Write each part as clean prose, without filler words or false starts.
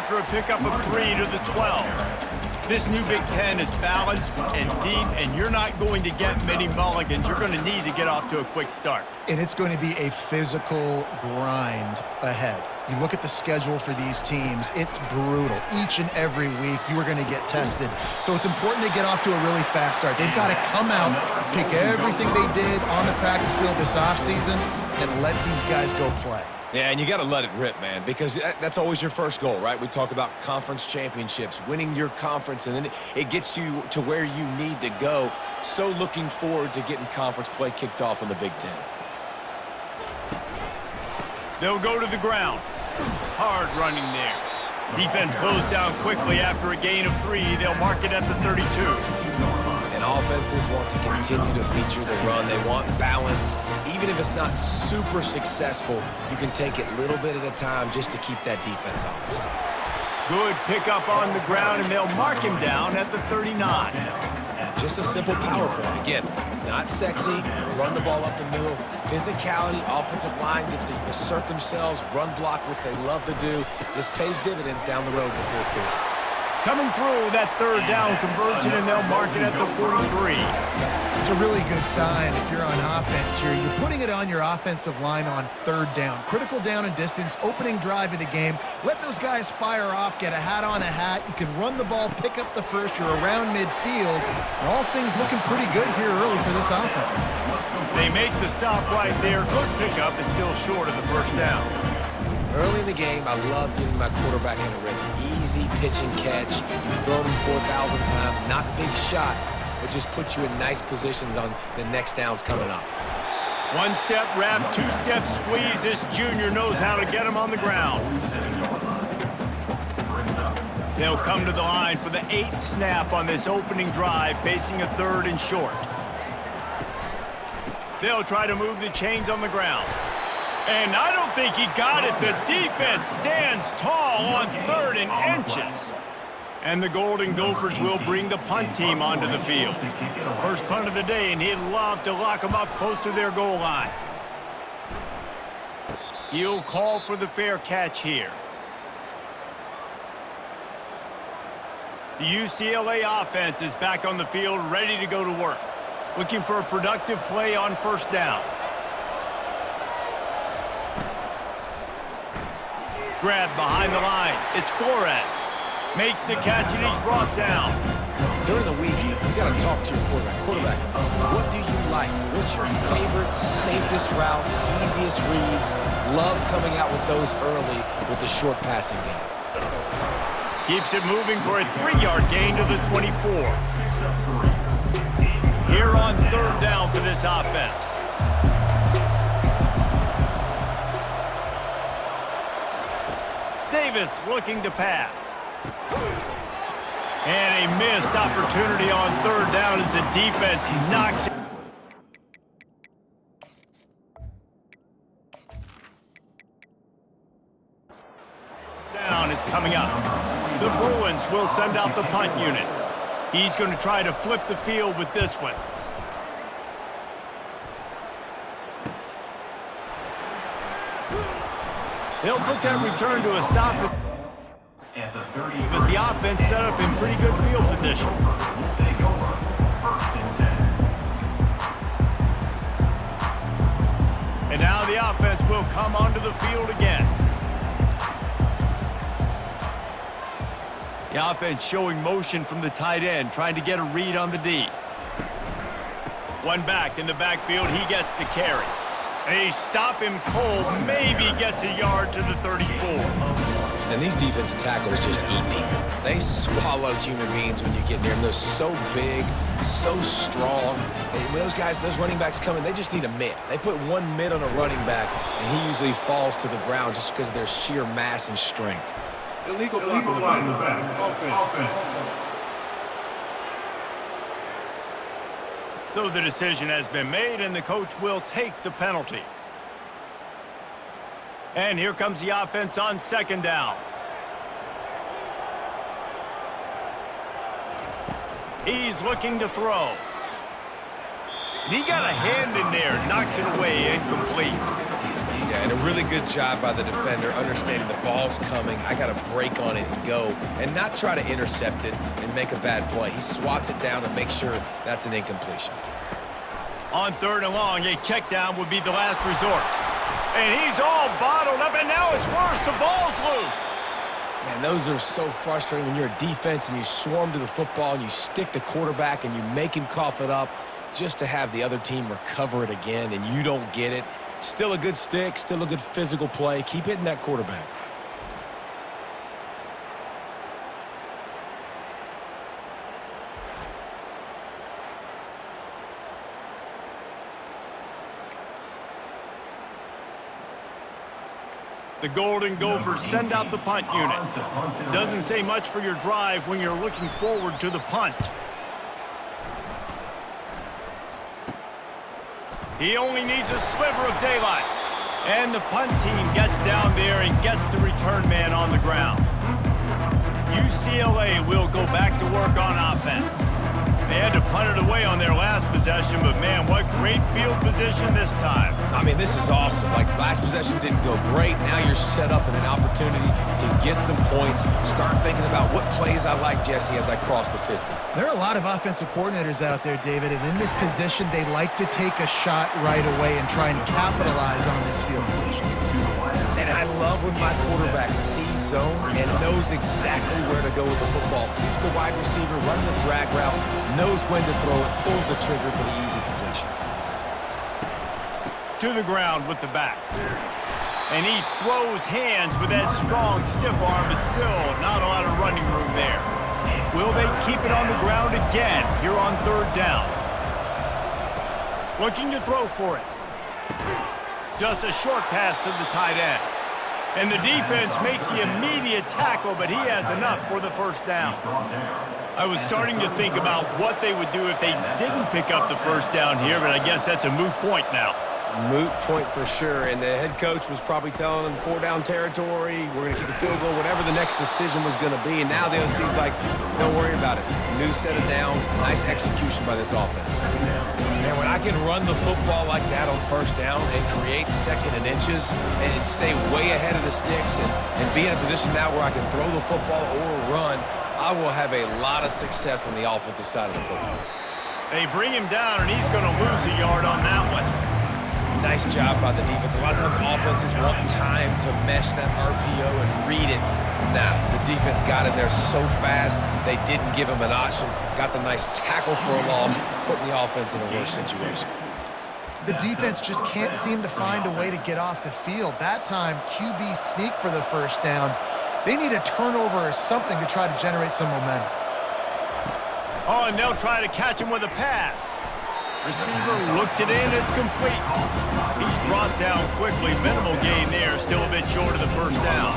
after a pickup of 3 to the 12. This new Big Ten is balanced and deep, and you're not going to get many mulligans. You're going to need to get off to a quick start. And it's going to be a physical grind ahead. You look at the schedule for these teams, it's brutal. Each and every week, you are going to get tested. So it's important they get off to a really fast start. They've got to come out, pick everything they did on the practice field this offseason, and let these guys go play. Yeah, and you got to let it rip, man, because that's always your first goal, right? We talk about conference championships, winning your conference, and then it gets you to where you need to go. So looking forward to getting conference play kicked off in the Big Ten. They'll go to the ground. Hard running there. Defense closed down quickly after a gain of 3. They'll mark it at the 32. And offenses want to continue to feature the run. They want balance. Even if it's not super successful, you can take it little bit at a time just to keep that defense honest. Good pickup on the ground, and they'll mark him down at the 39. Just a simple power play. Again, not sexy, run the ball up the middle. Physicality, offensive line gets to assert themselves, run block, which they love to do. This pays dividends down the road in the fourth quarter. Coming through that third down conversion, and they'll mark it at the 43. It's a really good sign if you're on offense here. You're putting it on your offensive line on third down. Critical down and distance, opening drive of the game. Let those guys fire off, get a hat on a hat. You can run the ball, pick up the first. You're around midfield. And all things looking pretty good here early for this offense. They make the stop right there. Good pickup, and still short of the first down. Early in the game, I love getting my quarterback in a rhythm. Easy pitch and catch. You've thrown him 4,000 times. Not big shots, but just put you in nice positions on the next downs coming up. One-step wrap, two-step squeeze. This junior knows how to get him on the ground. They'll come to the line for the 8th snap on this opening drive, facing a 3rd and short. They'll try to move the chains on the ground. And I don't think he got it. The defense stands tall on 3rd and inches. And the Golden Gophers will bring the punt team onto the field. First punt of the day, and he'd love to lock them up close to their goal line. He'll call for the fair catch here. The UCLA offense is back on the field, ready to go to work. Looking for a productive play on first down. Grab behind the line. It's Flores. Makes the catch, and he's brought down. During the week, you got to talk to your quarterback. Quarterback, what do you like? What's your favorite, safest routes, easiest reads? Love coming out with those early with the short passing game. Keeps it moving for a 3-yard gain to the 24. Here on third down for this offense. Davis looking to pass. And a missed opportunity on third down as the defense knocks it. Down is coming up. The Bruins will send out the punt unit. He's going to try to flip the field with this one. They'll put that return to a stop. But the offense set up in pretty good field position. And now the offense will come onto the field again. The offense showing motion from the tight end, trying to get a read on the D. One back in the backfield, he gets the carry. They stop him cold, maybe gets a yard to the 34. And these defensive tackles just eat people. They swallow human beings when you get near them. They're so big, so strong. And when those guys, those running backs come in, they just need a mitt. They put one mitt on a running back, and he usually falls to the ground just because of their sheer mass and strength. Illegal block in the back. Offense. So the decision has been made, and the coach will take the penalty. And here comes the offense on second down. He's looking to throw. And he got a hand in there, knocks it away, incomplete. Yeah, and a really good job by the defender understanding the ball's coming. I got to break on it and go and not try to intercept it and make a bad play. He swats it down and makes sure that's an incompletion. On 3rd and long, a check down would be the last resort. And he's all bottled up, and now it's worse. The ball's loose. Man, those are so frustrating when you're a defense and you swarm to the football and you stick the quarterback and you make him cough it up just to have the other team recover it again and you don't get it. Still a good stick, still a good physical play. Keep hitting that quarterback. The Golden Gophers send out the punt unit. Doesn't say much for your drive when you're looking forward to the punt. He only needs a sliver of daylight. And the punt team gets down there and gets the return man on the ground. UCLA will go back to work on offense. They had to punt it away on their last possession, but man, what great field position this time. I mean, this is awesome. Like, last possession didn't go great. Now you're set up in an opportunity to get some points. Start thinking about what plays I like, Jesse, as I cross the 50. There are a lot of offensive coordinators out there, David, and in this position, they like to take a shot right away and try and capitalize on this field position. And I love when my quarterback sees zone and knows exactly where to go with the football. Sees the wide receiver, running the drag route, knows when to throw it, pulls the trigger for the easy completion. To the ground with the back. And he throws hands with that strong, stiff arm, but still not a lot of running room there. Will they keep it on the ground again here on 3rd down? Looking to throw for it. Just a short pass to the tight end. And the defense makes the immediate tackle, but he has enough for the 1st down. I was starting to think about what they would do if they didn't pick up the 1st down here, but I guess that's a moot point now. Moot point for sure, and the head coach was probably telling them 4-down territory, we're going to keep a field goal, whatever the next decision was going to be, and now the OC's like, don't worry about it. New set of downs, nice execution by this offense. And when I can run the football like that on 1st down and create 2nd and inches and stay way ahead of the sticks and be in a position now where I can throw the football or run, I will have a lot of success on the offensive side of the football. They bring him down, and he's going to lose a yard on that one. Nice job by the defense. A lot of times offenses want time to mesh that RPO and read it. Now, the defense got in there so fast, they didn't give him an option. Got the nice tackle for a loss, putting the offense in a worse situation. The defense just can't seem to find a way to get off the field. That time, QB sneak for the 1st down. They need a turnover or something to try to generate some momentum. Oh, and they'll try to catch him with a pass. Receiver looks it in, it's complete. He's brought down quickly. Minimal gain there, still a bit short of the 1st down.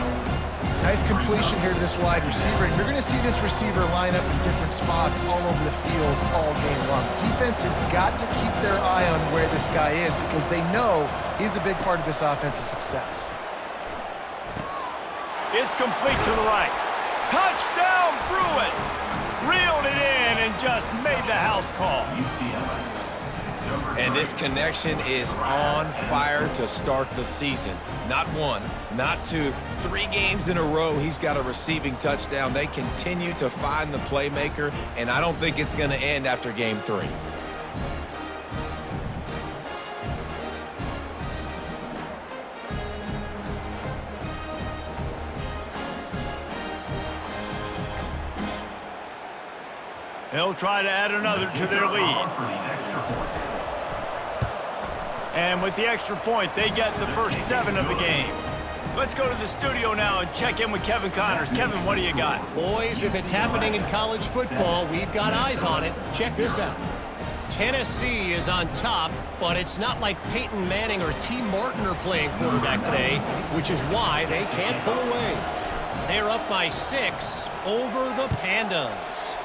Nice completion here to this wide receiver, and you're going to see this receiver line up in different spots all over the field all game long. Defense has got to keep their eye on where this guy is because they know he's a big part of this offense's success. It's complete to the right. Touchdown, Bruins! Reeled it in and just made the house call. And this connection is on fire to start the season. Not 1, not 2, 3 games in a row he's got a receiving touchdown. They continue to find the playmaker, and I don't think it's going to end after game 3. They'll try to add another to their lead. And with the extra point, they get the first 7 of the game. Let's go to the studio now and check in with Kevin Connors. Kevin, what do you got? Boys, if it's happening in college football, we've got eyes on it. Check this out. Tennessee is on top, but it's not like Peyton Manning or T. Martin are playing quarterback today, which is why they can't pull away. They're up by 6 over the Pandas.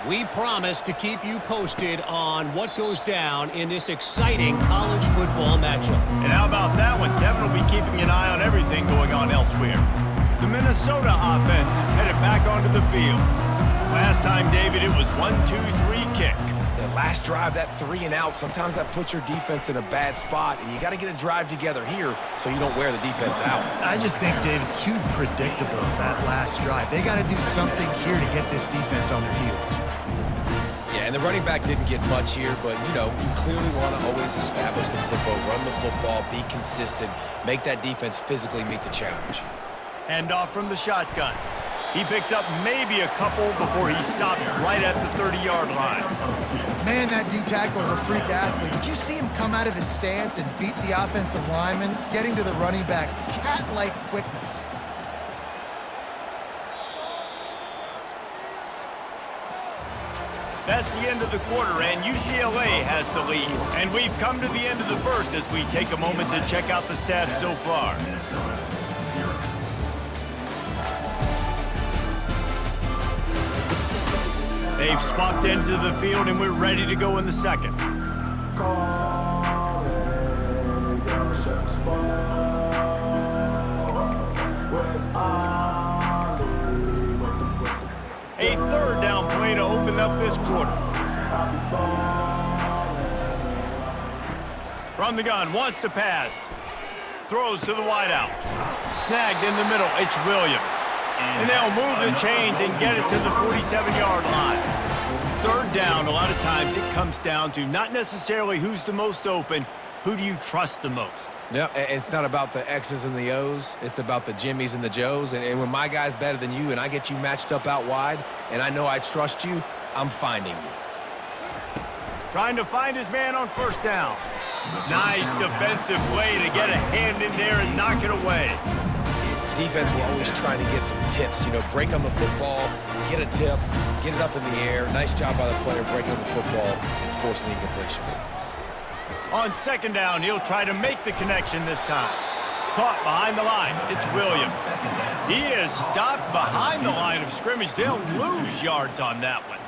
We promise to keep you posted on what goes down in this exciting college football matchup. And how about that one? Kevin will be keeping an eye on everything going on elsewhere. The Minnesota offense is headed back on onto the field. Last time, David, it was 1-2-3 kick. The last drive, that 3 and out, sometimes that puts your defense in a bad spot, and you got to get a drive together here so you don't wear the defense out. I just think, David, too predictable, that last drive. They got to do something here to get this defense on their heels. Yeah, and the running back didn't get much here, but, you know, you clearly want to always establish the tempo, run the football, be consistent, make that defense physically meet the challenge. Hand off from the shotgun. He picks up maybe a couple before he stopped right at the 30-yard line. Man, that D-tackle is a freak athlete. Did you see him come out of his stance and beat the offensive lineman, getting to the running back? Cat-like quickness. That's the end of the quarter, and UCLA has the lead. And we've come to the end of the first as we take a moment to check out the stats so far. They've swapped ends of the field, and we're ready to go in the second. A third down play to open up this quarter. From the gun, wants to pass. Throws to the wideout. Snagged in the middle, it's Williams. And they'll move the chains and get it to the 47-yard line. Third down, a lot of times it comes down to not necessarily who's the most open, who do you trust the most? Yeah, it's not about the X's and the O's. It's about the Jimmies and the Joes. And when my guy's better than you and I get you matched up out wide and I know I trust you, I'm finding you. Trying to find his man on first down. Nice defensive play to get a hand in there and knock it away. Defense will always trying to get some tips, you know, break on the football, get a tip, get it up in the air. Nice job by the player breaking on the football and forcing the incompletion. On second down, he'll try to make the connection this time. Caught behind the line, it's Williams. He is stopped behind the line of scrimmage. They'll lose yards on that one.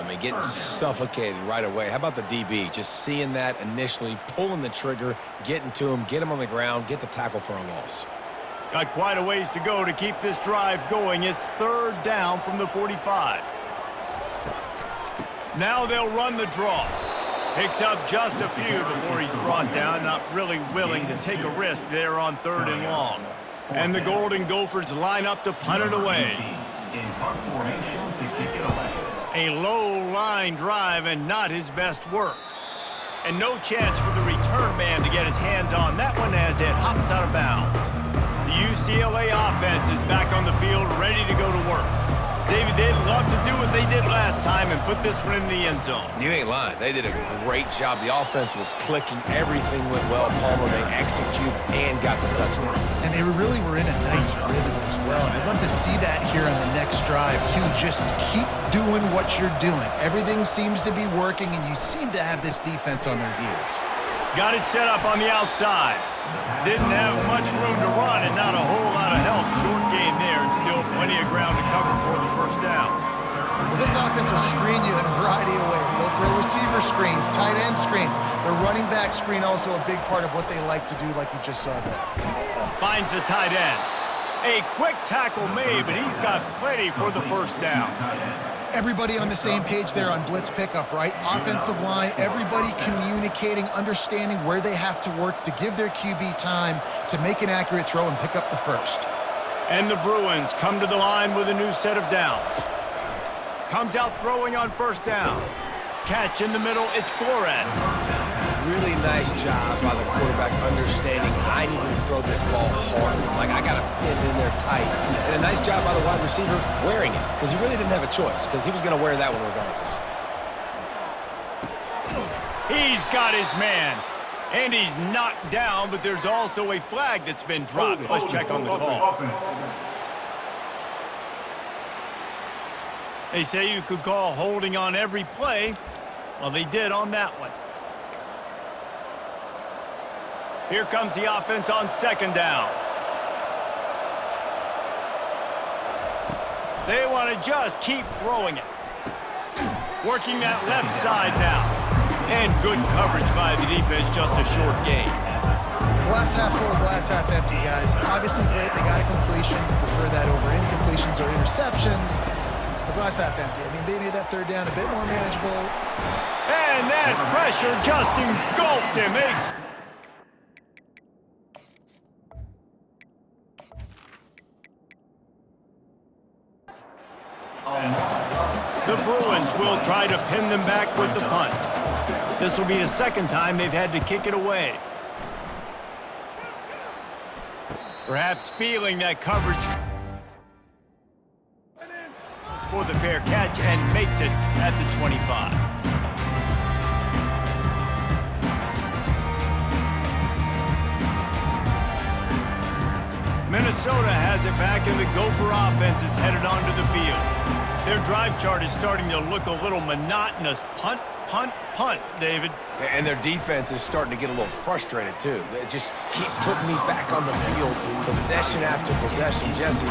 I mean, getting suffocated right away. How about the DB? Just seeing that initially, pulling the trigger, getting to him, get him on the ground, get the tackle for a loss. Got quite a ways to go to keep this drive going. It's third down from the 45. Now they'll run the draw. Picks up just a few before he's brought down. Not really willing to take a risk there on third and long. And the Golden Gophers line up to punt it away. A low-line drive and not his best work. And no chance for the return man to get his hands on that one as it hops out of bounds. The UCLA offense is back on the field, ready to go to work. David, they'd love to do what they did last time and put this one in the end zone. You ain't lying. They did a great job. The offense was clicking. Everything went well. Palmer, they executed and got the touchdown. And they really were in a nice rhythm as well. And I'd love to see that here on the next drive, too. Just keep doing what you're doing. Everything seems to be working, and you seem to have this defense on their heels. Got it set up on the outside. Didn't have much room to run and not a whole lot of help. Short gain there and still plenty of ground to cover for the first down. Well, this offense will screen you in a variety of ways. They'll throw receiver screens, tight end screens. The running back screen also a big part of what they like to do, like you just saw there. Finds the tight end. A quick tackle made, but he's got plenty for the first down. Everybody on the same page there on blitz pickup, right? Offensive line, everybody communicating, understanding where they have to work to give their QB time to make an accurate throw and pick up the first. And the Bruins come to the line with a new set of downs. Comes out throwing on first down. Catch in the middle, it's Flores. Really nice job by the quarterback understanding I need to throw this ball hard. Like, I got to fit it in there tight. And a nice job by the wide receiver wearing it, because he really didn't have a choice, because he was going to wear that one regardless. He's got his man. And he's knocked down, but there's also a flag that's been dropped. Let's check on the call. They say you could call holding on every play. Well, they did on that one. Here comes the offense on second down. They want to just keep throwing it. Working that left side now. And good coverage by the defense, just a short gain. Glass half full, glass half empty, guys. Obviously great, they got a completion. Prefer that over incompletions or interceptions. But glass half empty. I mean, they made that third down a bit more manageable. And that pressure just engulfed him. The Bruins will try to pin them back with the punt. This will be the second time they've had to kick it away. Perhaps feeling that coverage for the fair catch and makes it at the 25. Minnesota has it back, and the Gopher offense is headed onto the field. Their drive chart is starting to look a little monotonous. Punt, punt, punt, David. And their defense is starting to get a little frustrated, too. They just keep putting me back on the field, possession after possession. Jesse,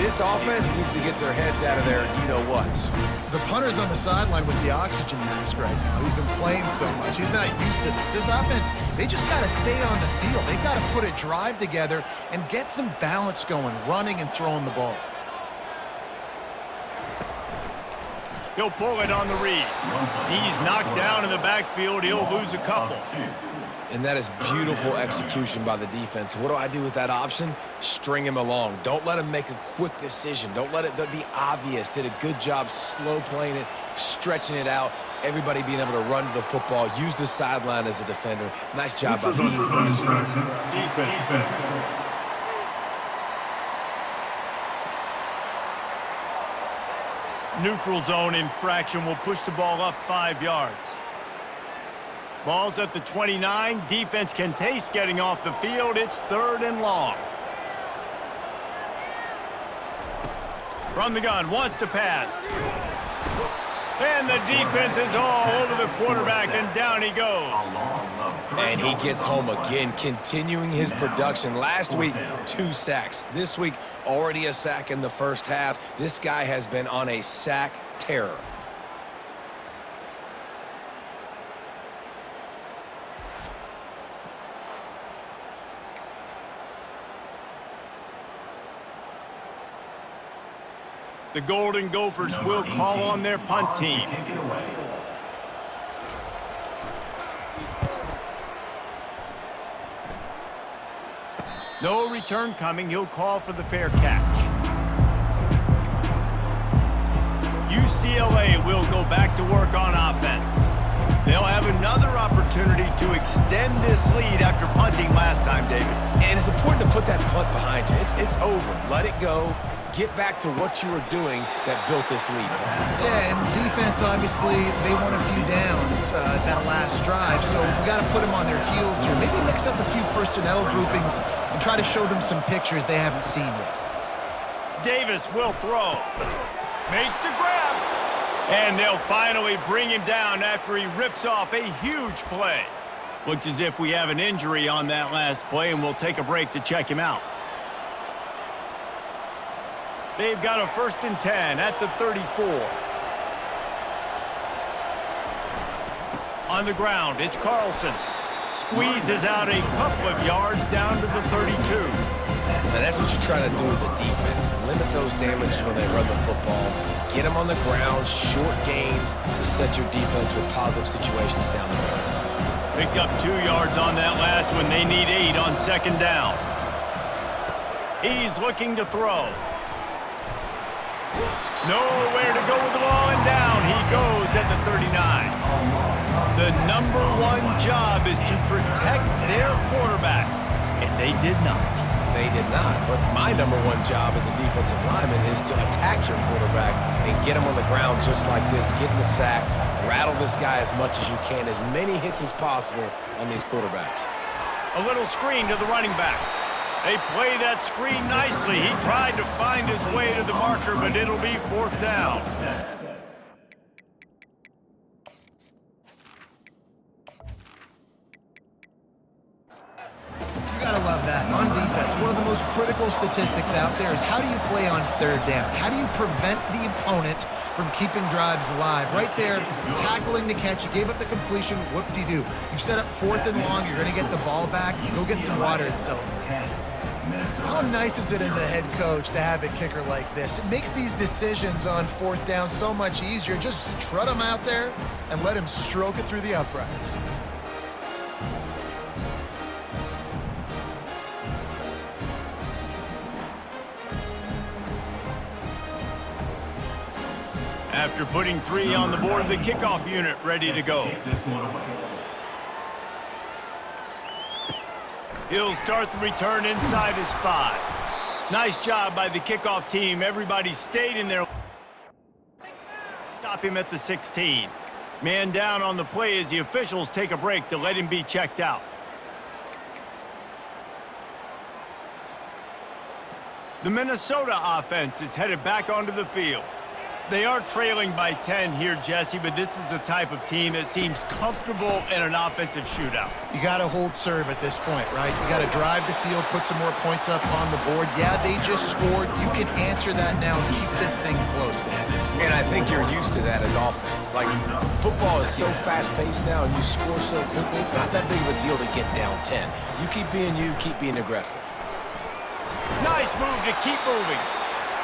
this offense needs to get their heads out of there, you-know-whats. The punter's on the sideline with the oxygen mask right now. He's been playing so much. He's not used to this. This offense, they just got to stay on the field. They've got to put a drive together and get some balance going, running and throwing the ball. He'll pull it on the read. He's knocked down in the backfield. He'll lose a couple. And that is beautiful execution by the defense. What do I do with that option? String him along. Don't let him make a quick decision. Don't let it be obvious. Did a good job slow playing it, stretching it out. Everybody being able to run to the football, use the sideline as a defender. Nice job by the defense. Neutral zone infraction will push the ball up 5 yards. Ball's at the 29. Defense can taste getting off the field. It's 3rd and long. From the gun, wants to pass. And the defense is all over the quarterback, and down he goes. And he gets home again, continuing his production. Last week, 2 sacks. This week, already a sack in the first half. This guy has been on a sack terror. The Golden Gophers will call on their punt team. No return coming. He'll call for the fair catch. UCLA will go back to work on offense. They'll have another opportunity to extend this lead after punting last time, David. And it's important to put that punt behind you. It's over. Let it go. Get back to what you were doing that built this lead. Yeah, and defense, obviously, they won a few downs that last drive, so we got to put them on their heels here. Maybe mix up a few personnel groupings and try to show them some pictures they haven't seen yet. Davis will throw. Makes the grab. And they'll finally bring him down after he rips off a huge play. Looks as if we have an injury on that last play, and we'll take a break to check him out. They've got a 1st and 10 at the 34. On the ground, it's Carlson. Squeezes out a couple of yards down to the 32. And that's what you're trying to do as a defense. Limit those damages when they run the football. Get them on the ground, short gains to set your defense for positive situations down the road. Picked up 2 yards on that last one. They need 8 on 2nd down. He's looking to throw. Nowhere to go with the ball, and down he goes at the 39. The #1 job is to protect their quarterback, and they did not. They did not, but my #1 job as a defensive lineman is to attack your quarterback and get him on the ground just like this, get in the sack, rattle this guy as much as you can, as many hits as possible on these quarterbacks. A little screen to the running back. They play that screen nicely. He tried to find his way to the marker, but it'll be 4th down. You gotta love that. On defense, one of the most most critical statistics out there is how do you play on third down? How do you prevent the opponent from keeping drives alive? Right there, tackling the catch. You gave up the completion. Whoop-de-doo. You've set up 4th and long. You're going to get the ball back. Go get some water and celebrate. How nice is it as a head coach to have a kicker like this? It makes these decisions on 4th down so much easier. Just trot him out there and let him stroke it through the uprights. After putting 3 on the board, the kickoff unit ready to go. He'll start the return inside his 5. Nice job by the kickoff team. Everybody stayed in there. Stop him at the 16. Man down on the play as the officials take a break to let him be checked out. The Minnesota offense is headed back onto the field. They are trailing by 10 here, Jesse, but this is the type of team that seems comfortable in an offensive shootout. You got to hold serve at this point, right? You got to drive the field, put some more points up on the board. Yeah, they just scored. You can answer that now and keep this thing close, Dan. And I think you're used to that as offense. Like, football is so fast-paced now and you score so quickly, it's not that big of a deal to get down 10. You keep being aggressive. Nice move to keep moving.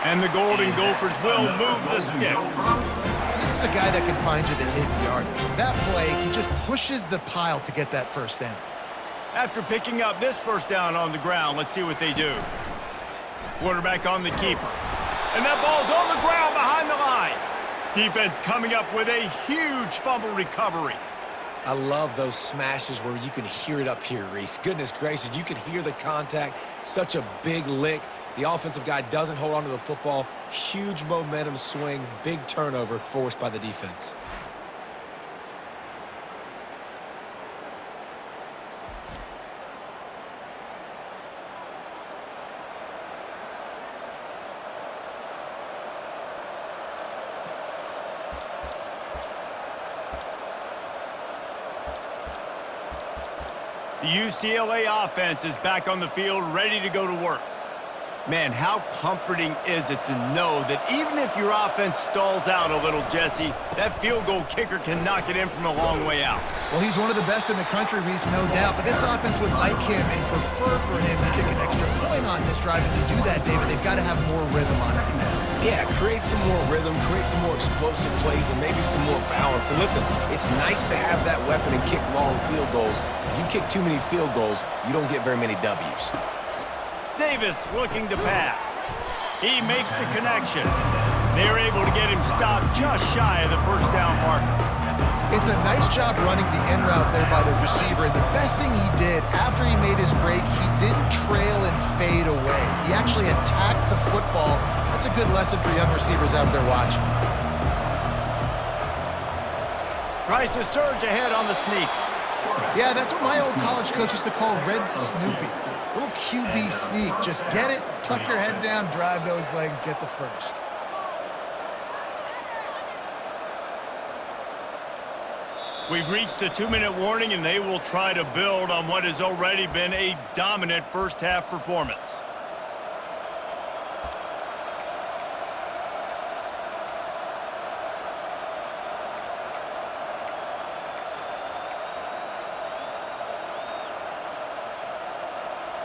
And the Golden Gophers will move the sticks. This is a guy that can find you the hidden yardage. That play, he just pushes the pile to get that 1st down. After picking up this 1st down on the ground, let's see what they do. Quarterback on the keeper. And that ball's on the ground behind the line. Defense coming up with a huge fumble recovery. I love those smashes where you can hear it up here, Reese. Goodness gracious, you can hear the contact. Such a big lick. The offensive guy doesn't hold on to the football. Huge momentum swing, big turnover forced by the defense. The UCLA offense is back on the field, ready to go to work. Man, how comforting is it to know that even if your offense stalls out a little, Jesse, that field goal kicker can knock it in from a long way out. Well, he's one of the best in the country, Reese, no doubt. But this offense would like him and prefer for him to kick an extra point on this drive. And to do that, David, they've got to have more rhythm on defense. Yeah, create some more rhythm, create some more explosive plays, and maybe some more balance. And listen, it's nice to have that weapon and kick long field goals. If you kick too many field goals, you don't get very many W's. Davis looking to pass. He makes the connection. They're able to get him stopped just shy of the 1st down marker. It's a nice job running the in route there by the receiver. And the best thing he did after he made his break, he didn't trail and fade away. He actually attacked the football. That's a good lesson for young receivers out there watching. Tries to surge ahead on the sneak. Yeah, that's what my old college coach used to call Red Snoopy. Little QB sneak. Just get it, tuck your head down, drive those legs, get the 1st. We've reached the 2-minute warning, and they will try to build on what has already been a dominant 1st half performance.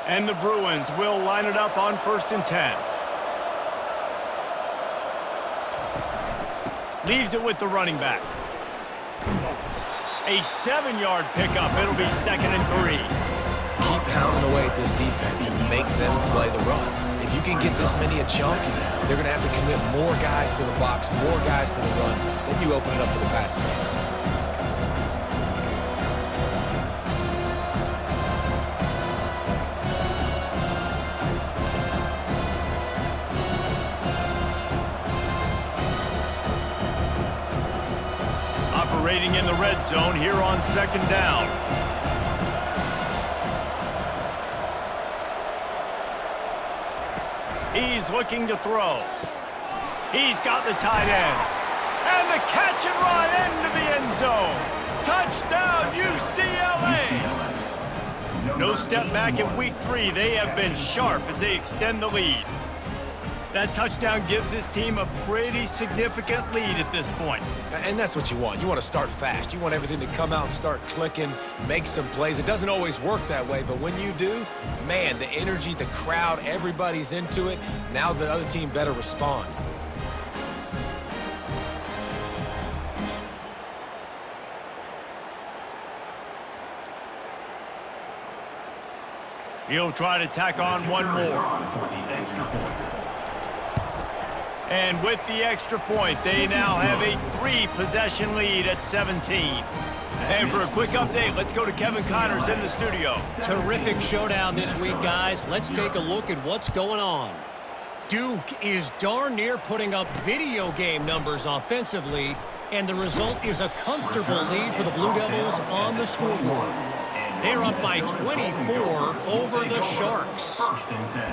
And the Bruins will line it up on 1st and 10. Leaves it with the running back. A 7-yard pickup. It'll be 2nd and 3. Keep pounding away at this defense and make them play the run. If you can get this many a chunk, they're going to have to commit more guys to the box, more guys to the run. Then you open it up for the passing game. Operating in the red zone here on 2nd down. He's looking to throw. He's got the tight end. And the catch and run into the end zone. Touchdown, UCLA! No step back in week 3. They have been sharp as they extend the lead. That touchdown gives his team a pretty significant lead at this point. And that's what you want. You want to start fast. You want everything to come out and start clicking, make some plays. It doesn't always work that way, but when you do, man, the energy, the crowd, everybody's into it. Now the other team better respond. He'll try to tack on one more. And with the extra point, they now have a 3-possession lead at 17. And for a quick update, let's go to Kevin Connors in the studio. Terrific showdown this week, guys. Let's take a look at what's going on. Duke is darn near putting up video game numbers offensively, and the result is a comfortable lead for the Blue Devils on the scoreboard. They're up by 24 over the Sharks.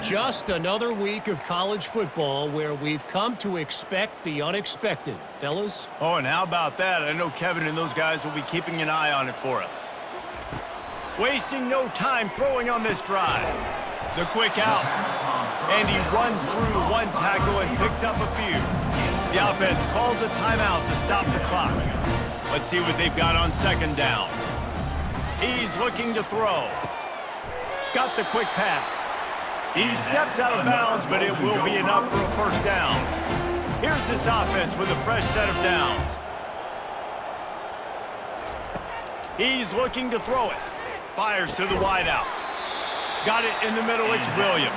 Just another week of college football where we've come to expect the unexpected, fellas. Oh, and how about that? I know Kevin and those guys will be keeping an eye on it for us. Wasting no time throwing on this drive. The quick out. And he runs through one tackle and picks up a few. The offense calls a timeout to stop the clock. Let's see what they've got on second down. He's looking to throw. Got the quick pass. He steps out of bounds, but it will be enough for a first down. Here's this offense with a fresh set of downs. He's looking to throw it. Fires to the wideout. Got it in the middle, it's Williams.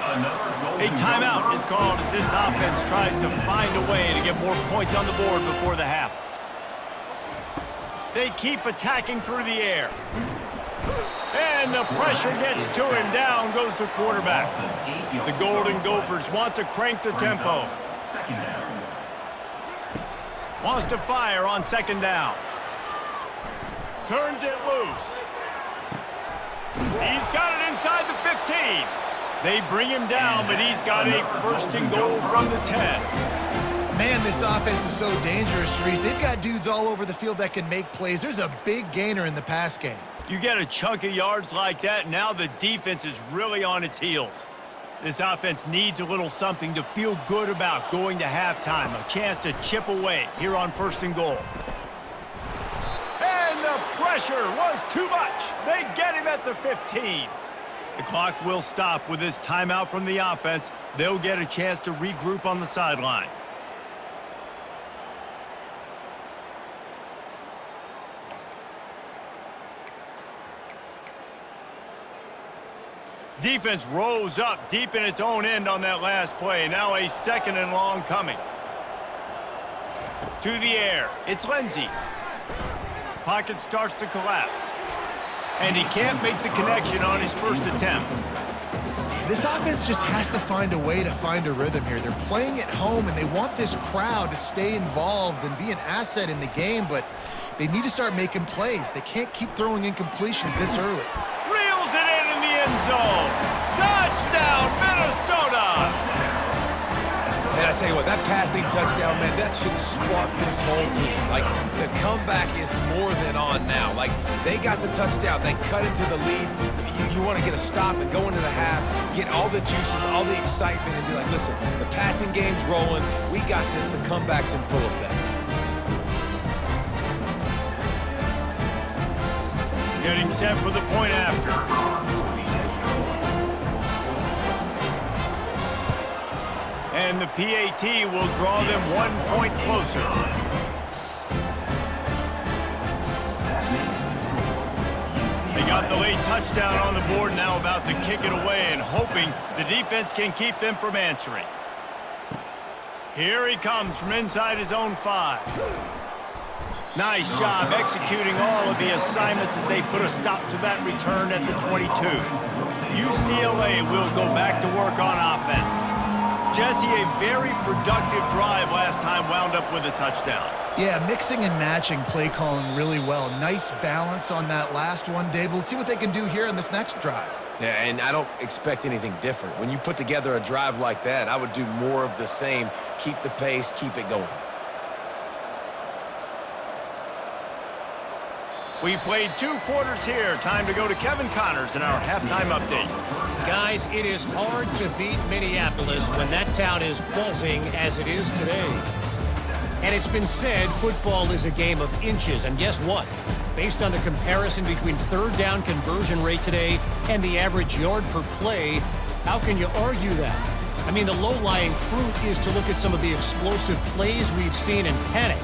A timeout is called as this offense tries to find a way to get more points on the board before the half. They keep attacking through the air. And the pressure gets to him. Down goes the quarterback. The Golden Gophers want to crank the tempo. Wants to fire on second down. Turns it loose. He's got it inside the 15. They bring him down, but he's got a first and goal from the 10. Man, this offense is so dangerous, Reese. They've got dudes all over the field that can make plays. There's a big gainer in the pass game. You get a chunk of yards like that, now the defense is really on its heels. This offense needs a little something to feel good about going to halftime, a chance to chip away here on first and goal. And the pressure was too much. They get him at the 15. The clock will stop with this timeout from the offense. They'll get a chance to regroup on the sideline. Defense rose up deep in its own end on that last play. Now a second and long coming. To the air. It's Lindsey. Pocket starts to collapse. And he can't make the connection on his first attempt. This offense just has to find a way to find a rhythm here. They're playing at home, and they want this crowd to stay involved and be an asset in the game, but they need to start making plays. They can't keep throwing incompletions this early. Reels it in the end zone. Touchdown, Minnesota! And I tell you what, that passing touchdown, man, that should spark this whole team. Like, the comeback is more than on now. Like, they got the touchdown. They cut into the lead. You want to get a stop and go into the half, get all the juices, all the excitement, and be like, listen, the passing game's rolling. We got this. The comeback's in full effect. Getting set for the point after. And the PAT will draw them 1 point closer. They got the late touchdown on the board, now about to kick it away and hoping the defense can keep them from answering. Here he comes from inside his own 5. Nice job executing all of the assignments as they put a stop to that return at the 22. UCLA will go back to work on offense. Jesse, a very productive drive last time wound up with a touchdown. Yeah, mixing and matching play calling really well. Nice balance on that last one, Dave. Let's see what they can do here on this next drive. Yeah, and I don't expect anything different. When you put together a drive like that, I would do more of the same. Keep the pace, keep it going. We've played 2 quarters here. Time to go to Kevin Connors in our halftime update. Guys, it is hard to beat Minneapolis when that town is buzzing as it is today. And it's been said football is a game of inches, and guess what? Based on the comparison between third down conversion rate today and the average yard per play, how can you argue that? I mean, the low-lying fruit is to look at some of the explosive plays we've seen and panic.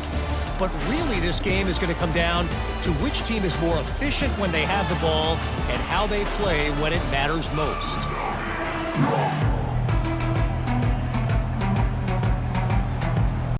But really, this game is going to come down to which team is more efficient when they have the ball and how they play when it matters most.